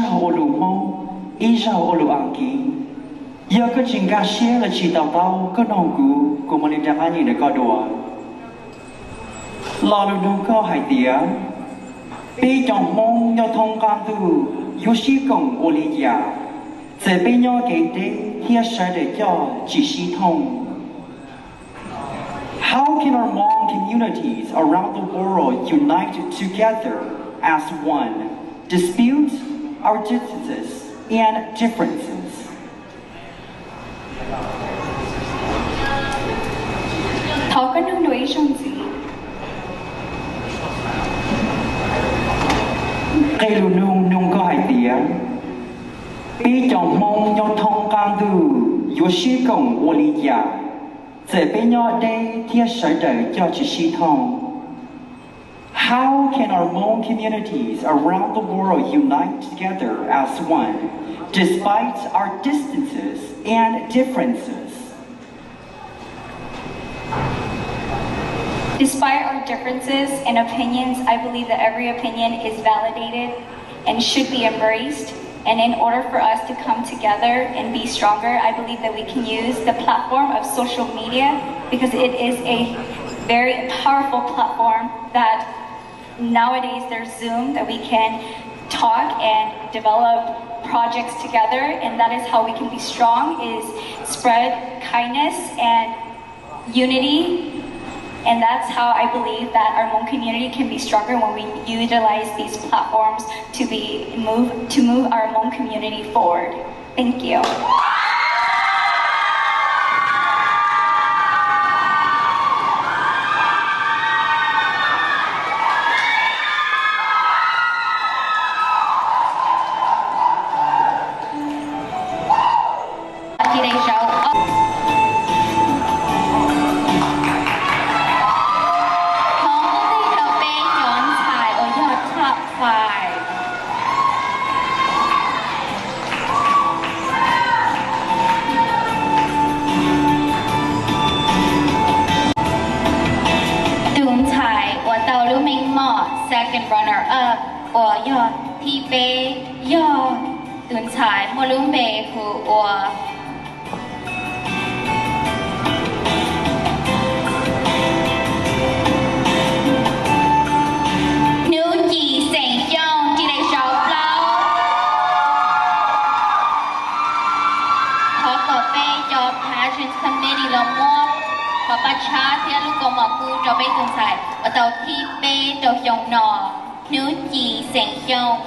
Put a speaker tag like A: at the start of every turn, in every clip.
A: hồ lù mông ý ra hồ lù ăn kỹ giờ có chuyện cá xe là chỉ tàu tàu có nòng cú của mình đang ăn gì để coi đùa lò lù nông có hải tía bây trong mông nhau thông can tu yếu sĩ công Olivia sẽ bây nhau cái đấy hiện sẽ để cho chỉ sĩ thông. How can our Hmong communities around the world unite together as one, dispute our differences and differences?
B: Thảo có nông đối trong gì?
A: Cây lù nung có hai tiếng. Bây trong mong nhau thông can tu yếu sĩ công Olivia sẽ bây nhau đây thiết sở đời cho chỉ sĩ thông. How can our Hmong communities around the world unite together as one, despite our distances and differences?
B: Despite our differences and opinions, I believe that every opinion is validated and should be embraced. And in order for us to come together and be stronger, I believe that we can use the platform of social media because it is a very powerful platform that nowadays there's Zoom that we can talk and develop projects together, and that is how we can be strong, is spread kindness and unity. And that's how I believe that our Hmong community can be stronger when we utilize these platforms to move our Hmong community forward. Thank you.
C: Second runner up 我要提杯要蹲彩莫鲁美和我牛几成用这类手包ขอต่อไปจอบ Passion Committee ลงมอบขอประชาเทียลูกกหมอกูจอบไปตุนใส่ว่าเตาที่เป้เตายองหนอนิ้วจีเสียงยอง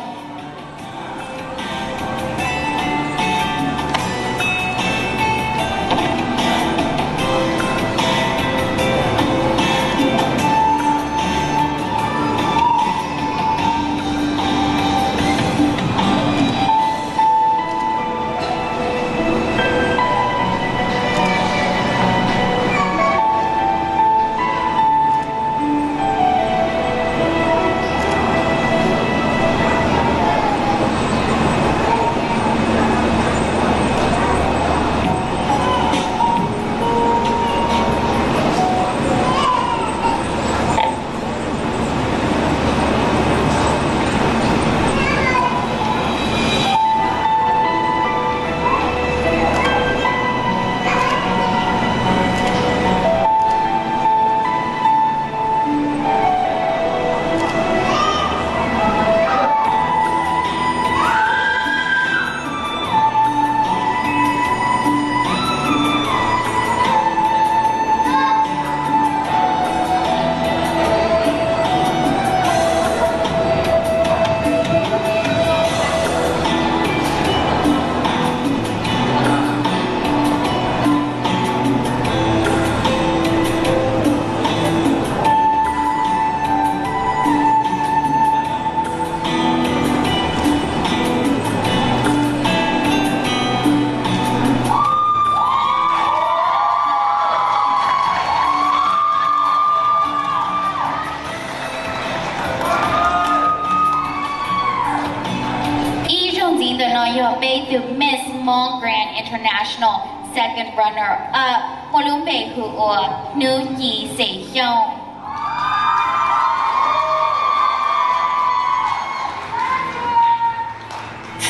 C: to Miss Hmong Grand International second runner-up 莫鲁北湖我努吉谁兄。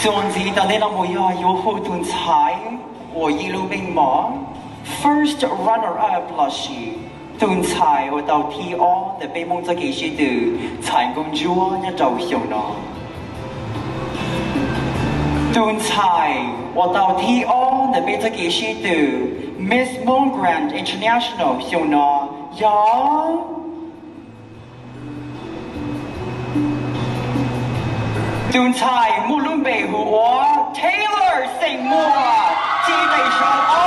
A: 孙子到底那么要有好多才，我一路兵马 ，first runner up 老师，顿才我到 T.O. 的北蒙这几时的才工作一早上呢。顿才我到 T.O. 的北这几时的 Miss Hmong Grand International 上呢，呀。顿才木伦北湖我 Taylor 姓莫基地上哦。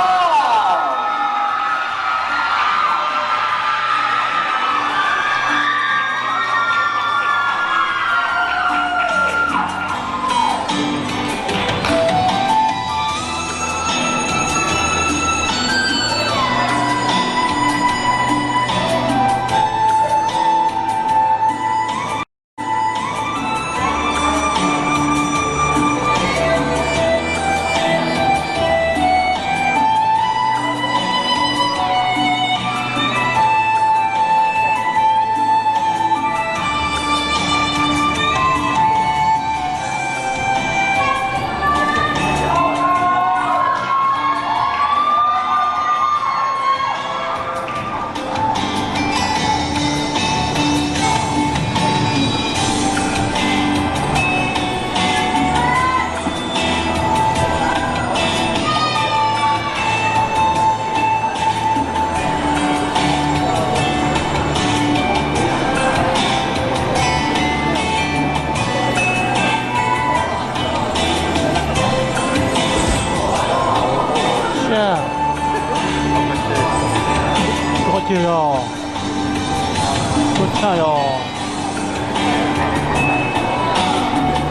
D: 좋아요. 좋아요.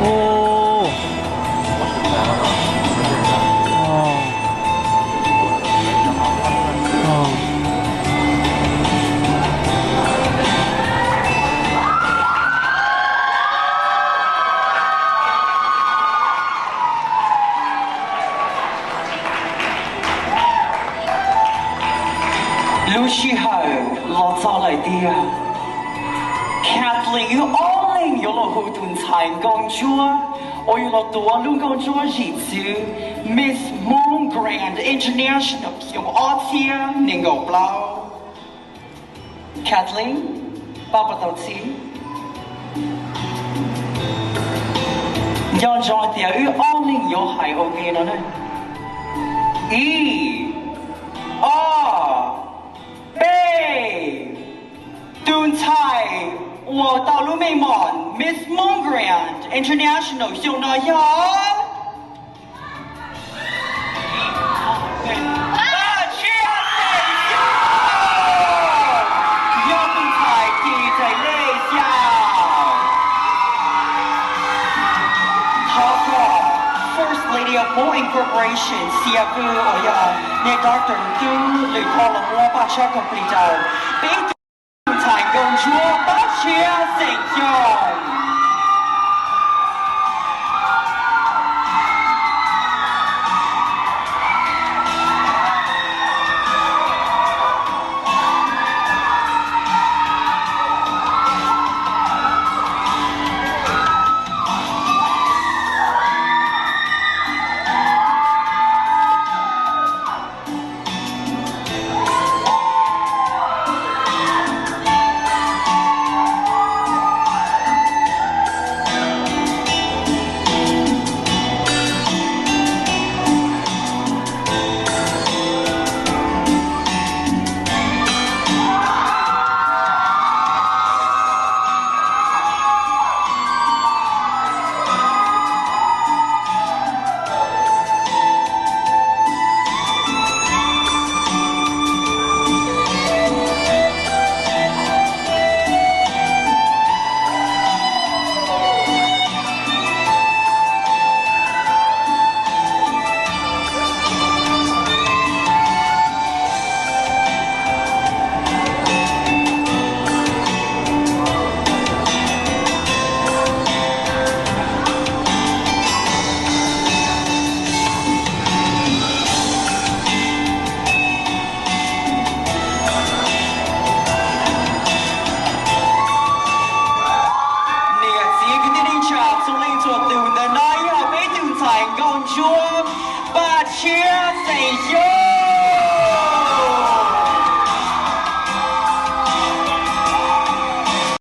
D: 오.
A: Lucia, lots of idea. Kathleen, you only you know who to time gong chua, or you know to one gong chua jitsu, Miss Hmong Grand International, yung Otia, Ningo Blau. Kathleen, Papa Totsi. Yon John, you only your high okay, no? E. R. 贝，顿菜，我到路美门 Miss Hmong Grand International 上那呀。Lady of Boeing Corporation, CFO 我要那 Doctor 都嚟過了我把車 complete 到，俾才工作把車成用。chúa và chia sẻ cho